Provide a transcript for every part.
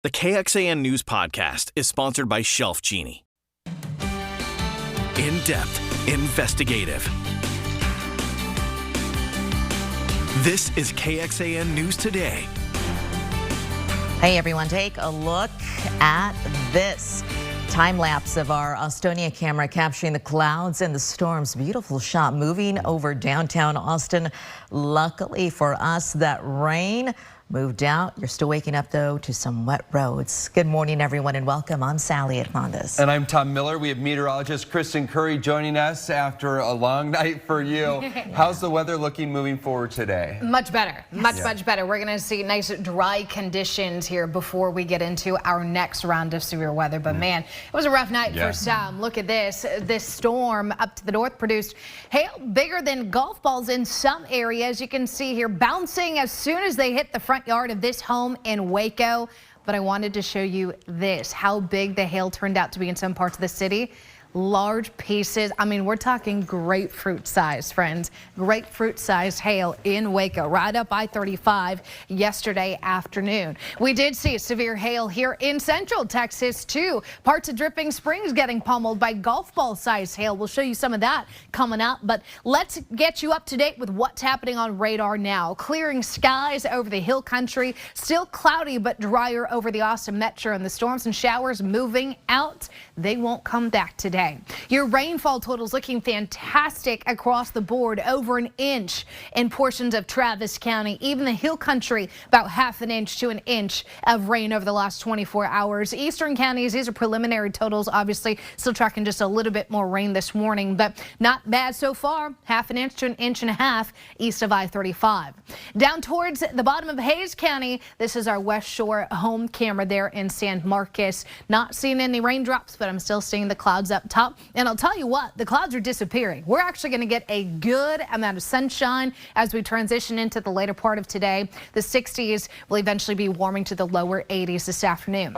The KXAN News Podcast is sponsored by Shelf Genie. In-depth, investigative. This is KXAN News Today. Hey everyone, take a look at this time lapse of our Austonia camera capturing the clouds and the storms. Beautiful shot moving over downtown Austin. Luckily for us, that rain moved out. You're still waking up, though, to some wet roads. Good morning, everyone, and welcome. I'm Sally Atlantis. And I'm Tom Miller. We have meteorologist Kristen Curry joining us after a long night for you. How's the weather looking moving forward today? Much better. Much better. We're going to see nice dry conditions here before we get into our next round of severe weather. But man, it was a rough night for some. Look at this. This storm up to the north produced hail bigger than golf balls in some areas. You can see here bouncing as soon as they hit the front yard of this home in Waco. But I wanted to show you this, how big the hail turned out to be in some parts of the city. Large pieces. I mean, we're talking grapefruit size, friends. Grapefruit size hail in Waco, right up I-35 yesterday afternoon. We did see severe hail here in Central Texas, too. Parts of Dripping Springs getting pummeled by golf ball size hail. We'll show you some of that coming up. But let's get you up to date with what's happening on radar now. Clearing skies over the hill country. Still cloudy but drier over the Austin Metro, and the storms and showers moving out. They won't come back today. Your rainfall totals looking fantastic across the board. Over an inch in portions of Travis County. Even the hill country, about half an inch to an inch of rain over the last 24 hours. Eastern counties, these are preliminary totals. Obviously, still tracking just a little bit more rain this morning, but not bad so far. Half an inch to an inch and a half east of I-35. Down towards the bottom of Hays County, this is our West Shore home camera there in San Marcos. Not seeing any raindrops, but I'm still seeing the clouds up top. And I'll tell you what, the clouds are disappearing. We're actually going to get a good amount of sunshine as we transition into the later part of today. The 60s will eventually be warming to the lower 80s this afternoon.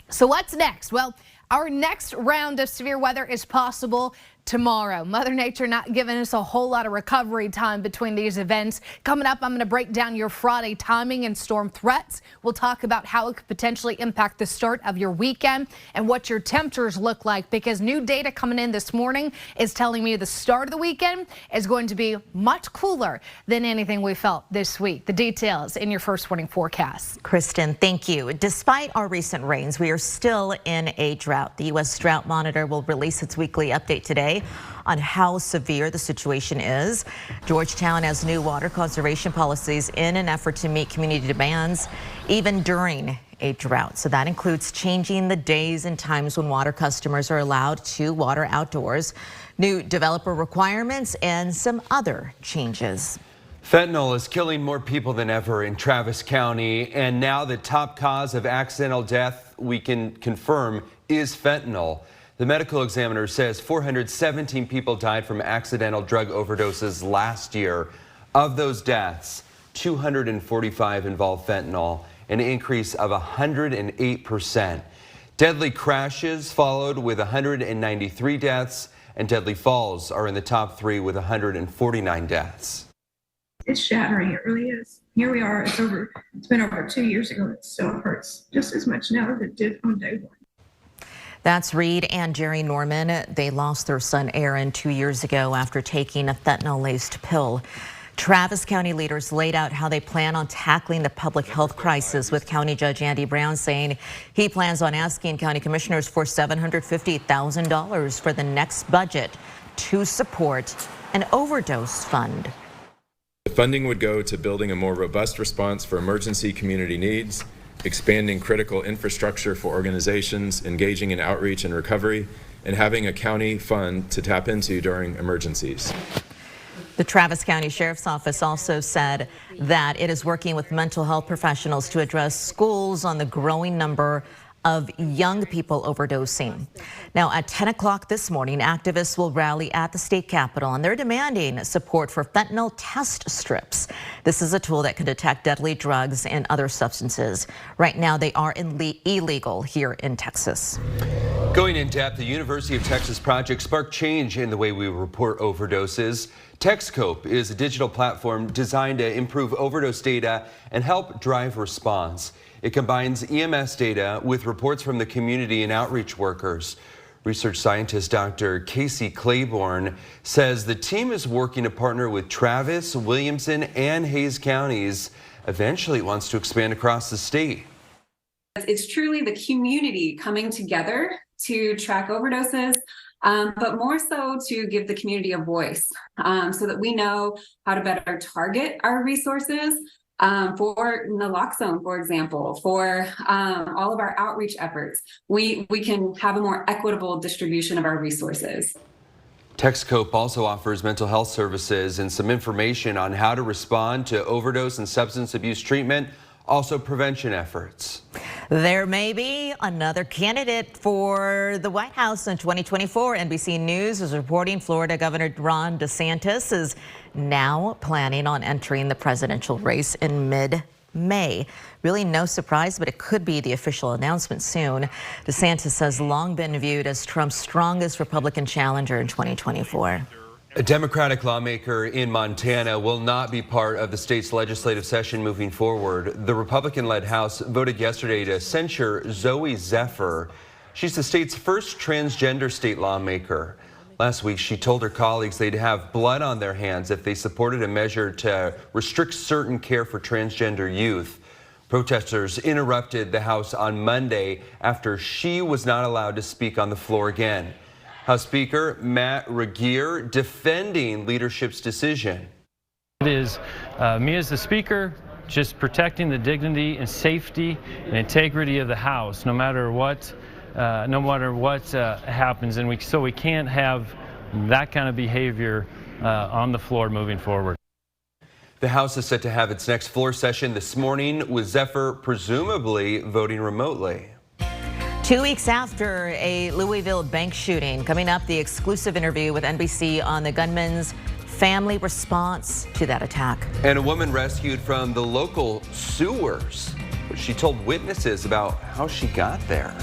So what's next? Well, our next round of severe weather is possible tomorrow. Mother Nature not giving us a whole lot of recovery time between these events. Coming up, I'm going to break down your Friday timing and storm threats. We'll talk about how it could potentially impact the start of your weekend and what your temperatures look like, because new data coming in this morning is telling me the start of the weekend is going to be much cooler than anything we felt this week. The details in your first warning forecast. Kristen, thank you. Despite our recent rains, we are still in a drought. The U.S. Drought Monitor will release its weekly update today on how severe the situation is. Georgetown has new water conservation policies in an effort to meet community demands even during a drought. So that includes changing the days and times when water customers are allowed to water outdoors, new developer requirements, and some other changes. Fentanyl is killing more people than ever in Travis County, and now the top cause of accidental death we can confirm is fentanyl. The medical examiner says 417 people died from accidental drug overdoses last year. Of those deaths, 245 involved fentanyl, an increase of 108%. Deadly crashes followed with 193 deaths, and deadly falls are in the top three with 149 deaths. It's shattering, it really is. Here we are, it's been over 2 years ago. It still hurts just as much now as it did on day one. That's Reed and Jerry Norman. They lost their son Aaron 2 years ago after taking a fentanyl-laced pill. Travis County leaders laid out how they plan on tackling the public health crisis, with County Judge Andy Brown saying he plans on asking county commissioners for $750,000 for the next budget to support an overdose fund. The funding would go to building a more robust response for emergency community needs, expanding critical infrastructure for organizations engaging in outreach and recovery, and having a county fund to tap into during emergencies. The Travis County Sheriff's Office also said that it is working with mental health professionals to address schools on the growing number of young people overdosing. Now, at 10 o'clock this morning, activists will rally at the state capitol, and they're demanding support for fentanyl test strips. This is a tool that can detect deadly drugs and other substances. Right now, they are illegal here in Texas. Going in depth, the University of Texas project sparked change in the way we report overdoses. TexCope is a digital platform designed to improve overdose data and help drive response. It combines EMS data with reports from the community and outreach workers. Research scientist Dr. Casey Claiborne says the team is working to partner with Travis, Williamson, and Hays counties. Eventually, it wants to expand across the state. It's truly the community coming together to track overdoses, but more so to give the community a voice so that we know how to better target our resources for naloxone, for example, for all of our outreach efforts. We can have a more equitable distribution of our resources. TexCope also offers mental health services and some information on how to respond to overdose and substance abuse treatment, also prevention efforts. There may be another candidate for the White House in 2024. NBC News is reporting Florida Governor Ron DeSantis is now planning on entering the presidential race in mid-May. Really no surprise, but it could be the official announcement soon. DeSantis has long been viewed as Trump's strongest Republican challenger in 2024. A Democratic lawmaker in Montana will not be part of the state's legislative session moving forward. The Republican-led House voted yesterday to censure Zoe Zephyr. She's the state's first transgender state lawmaker. Last week, she told her colleagues they'd have blood on their hands if they supported a measure to restrict certain care for transgender youth. Protesters interrupted the House on Monday after she was not allowed to speak on the floor again. House Speaker Matt Regier defending leadership's decision. It is me as the Speaker just protecting the dignity and safety and integrity of the House, no matter what happens, and so we can't have that kind of behavior on the floor moving forward. The House is set to have its next floor session this morning, with Zephyr presumably voting remotely. 2 weeks after a Louisville bank shooting, coming up, the exclusive interview with NBC on the gunman's family response to that attack. And a woman rescued from the local sewers. She told witnesses about how she got there.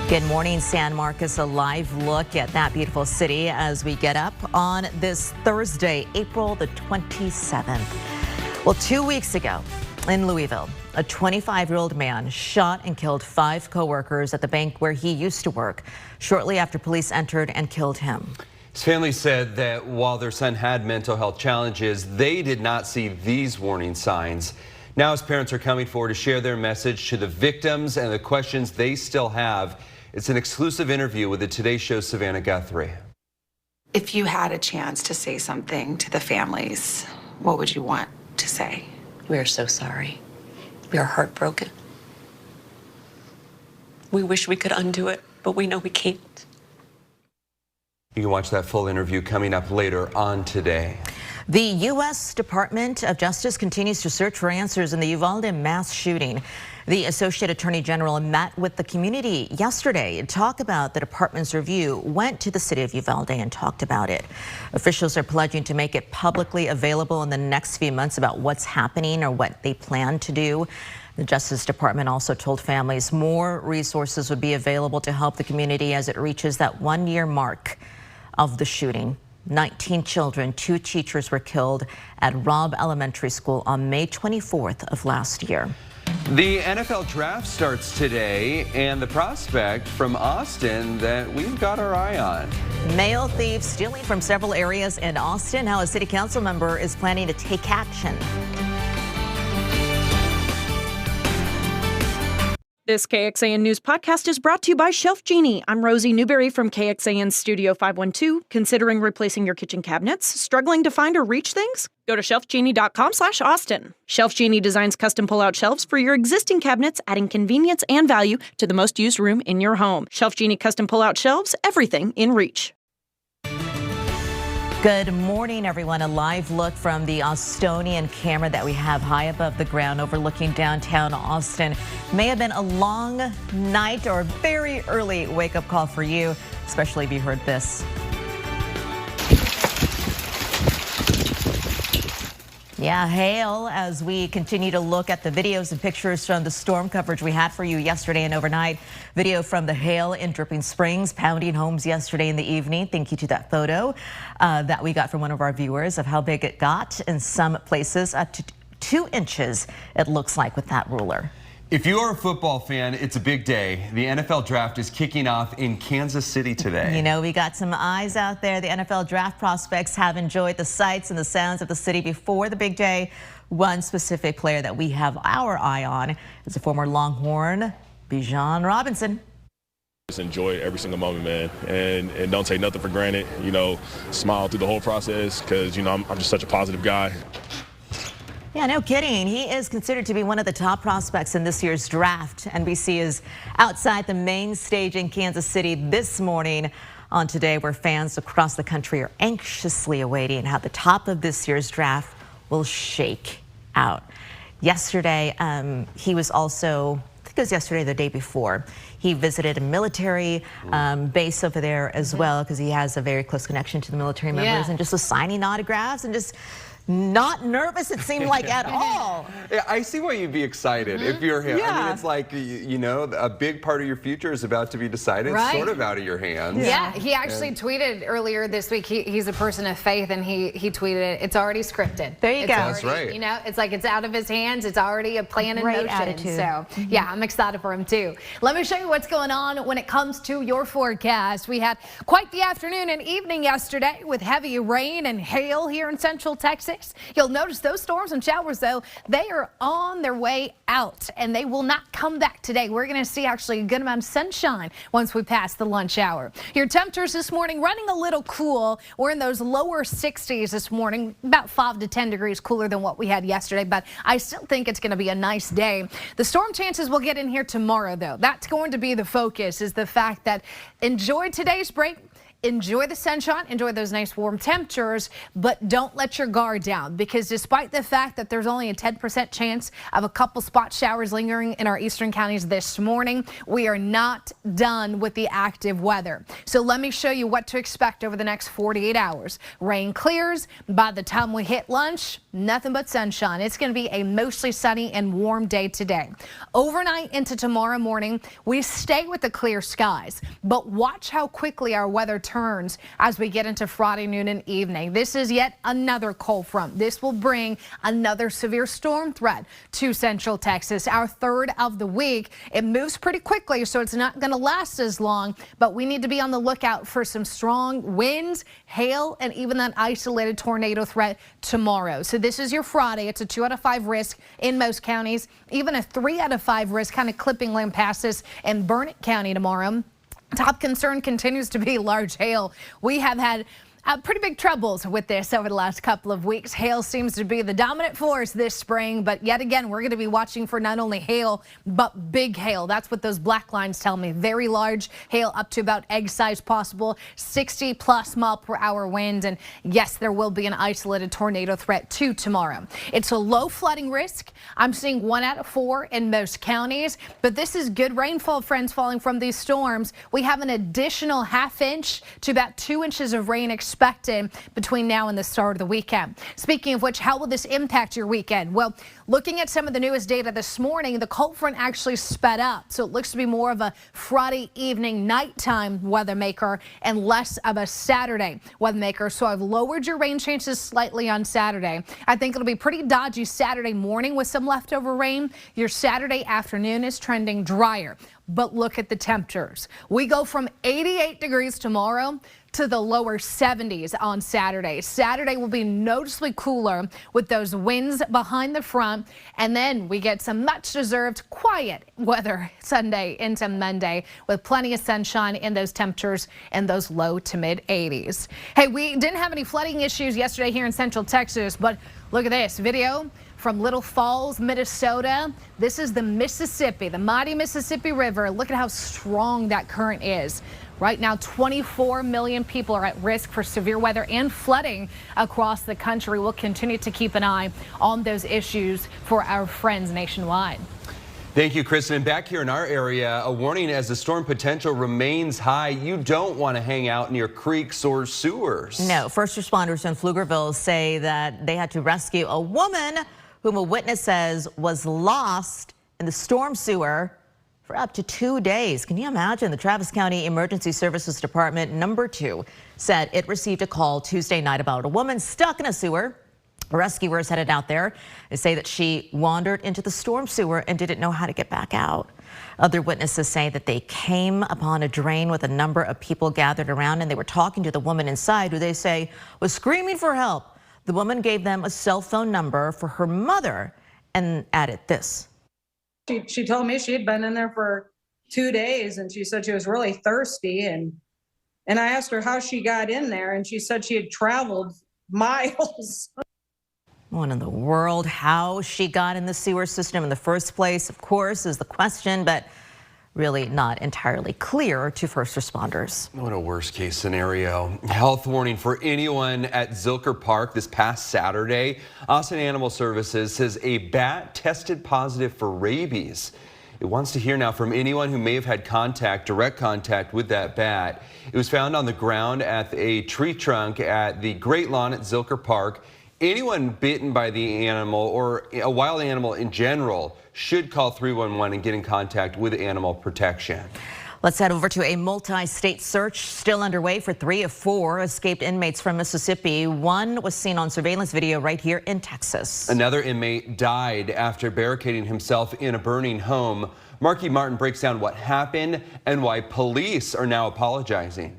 Good morning, San Marcos. A live look at that beautiful city as we get up on this Thursday, April the 27th. Well, 2 weeks ago in Louisville, a 25-year-old man shot and killed 5 co-workers at the bank where he used to work shortly after police entered and killed him. His family said that while their son had mental health challenges, they did not see these warning signs. Now his parents are coming forward to share their message to the victims and the questions they still have. It's an exclusive interview with the Today Show's Savannah Guthrie. If you had a chance to say something to the families, what would you want to say? We are so sorry. We are heartbroken. We wish we could undo it, but we know we can't. You can watch that full interview coming up later on today. The U.S. Department of Justice continues to search for answers in the Uvalde mass shooting. The Associate Attorney General met with the community yesterday to talk about the department's review, went to the city of Uvalde and talked about it. Officials are pledging to make it publicly available in the next few months about what's happening or what they plan to do. The Justice Department also told families more resources would be available to help the community as it reaches that 1-year mark of the shooting. 19 children, 2 teachers were killed at Robb Elementary School on May 24th of last year. The NFL draft starts today, and the prospect from Austin that we've got our eye on. Mail thieves stealing from several areas in Austin. How a city council member is planning to take action. This KXAN News podcast is brought to you by Shelf Genie. I'm Rosie Newberry from KXAN Studio 512. Considering replacing your kitchen cabinets? Struggling to find or reach things? Go to shelfgenie.com/Austin. Shelf Genie designs custom pull-out shelves for your existing cabinets, adding convenience and value to the most used room in your home. Shelf Genie custom pull-out shelves, everything in reach. Good morning, everyone. A live look from the Austonian camera that we have high above the ground overlooking downtown Austin. May have been a long night or a very early wake-up call for you, especially if you heard this. Yeah, hail as we continue to look at the videos and pictures from the storm coverage we had for you yesterday and overnight. Video from the hail in Dripping Springs, pounding homes yesterday in the evening. Thank you to that photo that we got from one of our viewers of how big it got in some places, up to 2 inches, it looks like, with that ruler. If you are a football fan, it's a big day. The NFL draft is kicking off in Kansas City today. You know, we got some eyes out there. The NFL draft prospects have enjoyed the sights and the sounds of the city before the big day. One specific player that we have our eye on is a former Longhorn, Bijan Robinson. Just enjoy every single moment, man, and don't take nothing for granted. You know, smile through the whole process because, you know, I'm just such a positive guy. Yeah, no kidding. He is considered to be one of the top prospects in this year's draft. NBC is outside the main stage in Kansas City this morning on Today, where fans across the country are anxiously awaiting how the top of this year's draft will shake out. Yesterday, he was also, I think it was yesterday or the day before, he visited a military base over there as well, because he has a very close connection to the military members, and just was signing autographs and just not nervous, it seemed like, at all. Yeah, I see why you'd be excited if you're him. I mean, it's like, you know, a big part of your future is about to be decided, sort of out of your hands. Yeah, he actually tweeted earlier this week, he's a person of faith, and he tweeted, it's already scripted. There you go. That's right. You know, it's like it's out of his hands. It's already a plan in motion. Attitude. So, yeah, I'm excited for him, too. Let me show you what's going on when it comes to your forecast. We had quite the afternoon and evening yesterday with heavy rain and hail here in Central Texas. You'll notice those storms and showers, though, they are on their way out, and they will not come back today. We're going to see actually a good amount of sunshine once we pass the lunch hour. Your temperatures this morning running a little cool. We're in those lower 60s this morning, about 5 to 10 degrees cooler than what we had yesterday, but I still think it's going to be a nice day. The storm chances will get in here tomorrow, though. That's going to be the focus, is the fact that enjoy today's break. Enjoy the sunshine, enjoy those nice warm temperatures, but don't let your guard down, because despite the fact that there's only a 10% chance of a couple spot showers lingering in our eastern counties this morning, we are not done with the active weather. So let me show you what to expect over the next 48 hours. Rain clears. By the time we hit lunch, nothing but sunshine. It's going to be a mostly sunny and warm day today. Overnight into tomorrow morning, we stay with the clear skies, but watch how quickly our weather turns as we get into Friday noon and evening. This is yet another cold front. This will bring another severe storm threat to Central Texas, our third of the week. It moves pretty quickly, so it's not going to last as long, but we need to be on the lookout for some strong winds, hail, and even that isolated tornado threat tomorrow. So this is your Friday. It's a 2 out of 5 risk in most counties, even a 3 out of 5 risk kind of clipping Lampasas and Burnett County tomorrow. Top concern continues to be large hail. We have had pretty big troubles with this over the last couple of weeks. Hail seems to be the dominant force this spring, but yet again, we're going to be watching for not only hail, but big hail. That's what those black lines tell me. Very large hail, up to about egg size possible, 60+ mile/hour winds, and yes, there will be an isolated tornado threat too tomorrow. It's a low flooding risk. I'm seeing 1 out of 4 in most counties, but this is good rainfall, friends, falling from these storms. We have an additional ½ inch to about 2 inches of rain expected between now and the start of the weekend. Speaking of which, how will this impact your weekend? Well, looking at some of the newest data this morning, the cold front actually sped up, so it looks to be more of a Friday evening, nighttime weather maker and less of a Saturday weather maker. So I've lowered your rain chances slightly on Saturday. I think it'll be pretty dodgy Saturday morning with some leftover rain. Your Saturday afternoon is trending drier. But look at the temperatures. We go from 88 degrees tomorrow to the lower 70s on Saturday. Saturday will be noticeably cooler with those winds behind the front, and then we get some much deserved quiet weather Sunday into Monday with plenty of sunshine in those temperatures in those low to mid 80s. Hey, we didn't have any flooding issues yesterday here in Central Texas, but look at this video from Little Falls, Minnesota. This is the Mississippi, the mighty Mississippi River. Look at how strong that current is. Right now, 24 million people are at risk for severe weather and flooding across the country. We'll continue to keep an eye on those issues for our friends nationwide. Thank you, Kristen. And back here in our area, a warning as the storm potential remains high. You don't want to hang out near creeks or sewers. No, first responders in Pflugerville say that they had to rescue a woman whom a witness says was lost in the storm sewer for up to 2 days. Can you imagine? The Travis County Emergency Services Department number 2 said it received a call Tuesday night about a woman stuck in a sewer. Rescuers headed out there. They say that she wandered into the storm sewer and didn't know how to get back out. Other witnesses say that they came upon a drain with a number of people gathered around, and they were talking to the woman inside, who they say was screaming for help. The woman gave them a cell phone number for her mother and added this. She told me she had been in there for 2 days, and she said she was really thirsty. And I asked her how she got in there, and she said she had traveled miles. What in the world? How she got in the sewer system in the first place, of course, is the question, but really not entirely clear to first responders. What a worst case scenario. Health warning for anyone at Zilker Park this past Saturday. Austin Animal Services says a bat tested positive for rabies. It wants to hear now from anyone who may have had direct contact with that bat. It was found on the ground at a tree trunk at the Great Lawn at Zilker Park. Anyone bitten by the animal or a wild animal in general should call 311 and get in contact with Animal Protection. Let's head over to a multi-state search still underway for 3 of 4 escaped inmates from Mississippi. One was seen on surveillance video right here in Texas. Another inmate died after barricading himself in a burning home. Marky Martin breaks down what happened and why police are now apologizing.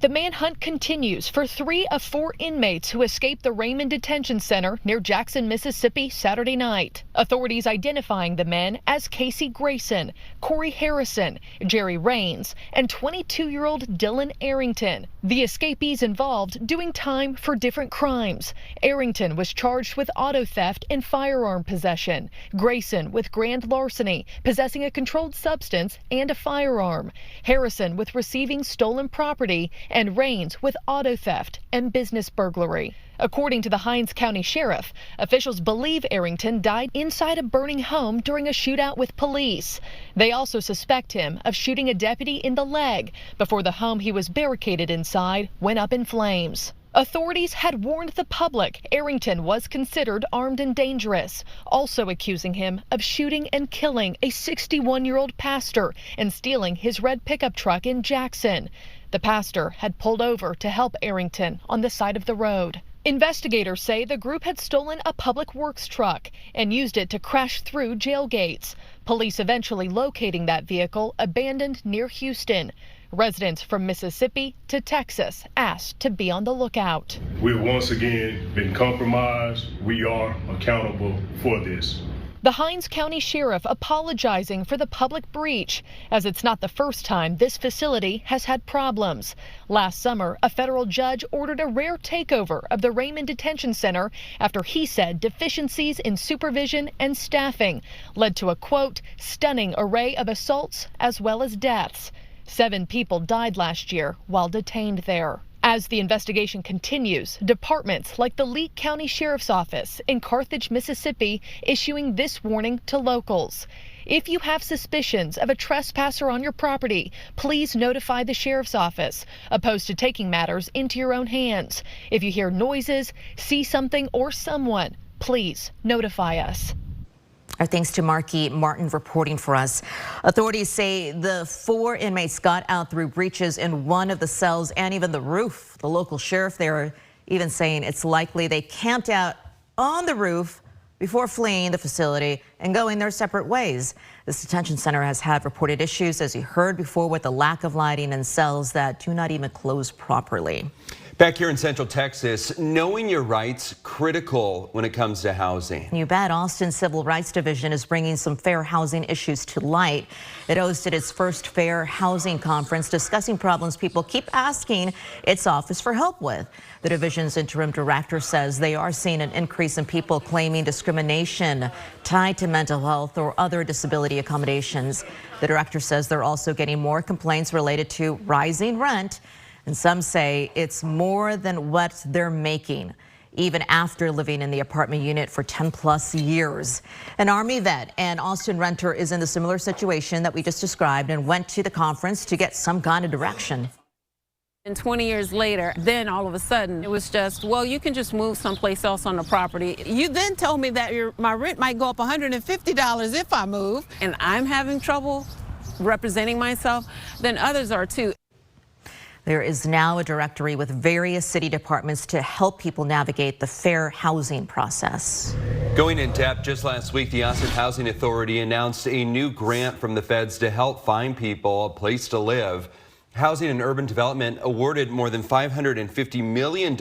The manhunt continues for 3 of 4 inmates who escaped the Raymond Detention Center near Jackson, Mississippi, Saturday night. Authorities identifying the men as Casey Grayson, Corey Harrison, Jerry Raines, and 22-year-old Dylan Arrington. The escapees involved doing time for different crimes. Arrington was charged with auto theft and firearm possession. Grayson with grand larceny, possessing a controlled substance and a firearm. Harrison with receiving stolen property, and Raines with auto theft and business burglary. According to the Hinds County Sheriff, officials believe Arrington died inside a burning home during a shootout with police. They also suspect him of shooting a deputy in the leg before the home he was barricaded inside went up in flames. Authorities had warned the public Arrington was considered armed and dangerous, also accusing him of shooting and killing a 61-year-old pastor and stealing his red pickup truck in Jackson. The pastor had pulled over to help Arrington on the side of the road. Investigators say the group had stolen a public works truck and used it to crash through jail gates. Police eventually locating that vehicle abandoned near Houston. Residents from Mississippi to Texas asked to be on the lookout. We've once again been compromised. We are accountable for this. The Hinds County Sheriff apologizing for the public breach, as it's not the first time this facility has had problems. Last summer, a federal judge ordered a rare takeover of the Raymond Detention Center after he said deficiencies in supervision and staffing led to a, quote, stunning array of assaults as well as deaths. 7 people died last year while detained there. As the investigation continues, departments like the Leake County Sheriff's Office in Carthage, Mississippi, issuing this warning to locals. If you have suspicions of a trespasser on your property, please notify the Sheriff's Office, opposed to taking matters into your own hands. If you hear noises, see something or someone, please notify us. Our thanks to Marky Martin reporting for us. Authorities say the 4 inmates got out through breaches in one of the cells and even the roof. The local sheriff there even saying it's likely they camped out on the roof before fleeing the facility and going their separate ways. This detention center has had reported issues, as you heard before, with the lack of lighting and cells that do not even close properly. Back here in Central Texas, knowing your rights critical when it comes to housing. You bet. Austin's Civil Rights Division is bringing some fair housing issues to light. It hosted its first fair housing conference discussing problems people keep asking its office for help with. The division's interim director says they are seeing an increase in people claiming discrimination tied to mental health or other disability accommodations. The director says they're also getting more complaints related to rising rent. And some say it's more than what they're making. even after living in the apartment unit for 10 plus years. An Army vet and Austin renter is in the similar situation that we just described and went to the conference to get some kind of direction. And 20 years later, then all of a sudden, it was just, well, you can just move someplace else on the property. You then told me that my rent might go up $150 if I move, and I'm having trouble representing myself, then others are too. There is now a directory with various city departments to help people navigate the fair housing process. Going in depth, just last week, the Austin Housing Authority announced a new grant from the feds to help find people a place to live. Housing and Urban Development awarded more than $550 million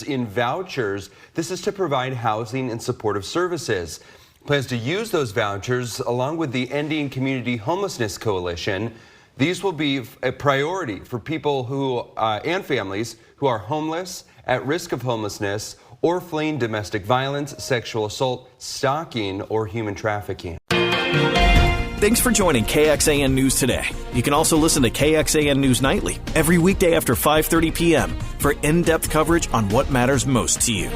in vouchers. This is to provide housing and supportive services. Plans to use those vouchers along with the Ending Community Homelessness Coalition. These will be a priority for people who and families who are homeless, at risk of homelessness, or fleeing domestic violence, sexual assault, stalking, or human trafficking. Thanks for joining KXAN News today. You can also listen to KXAN News Nightly every weekday after 5:30 p.m. for in-depth coverage on what matters most to you.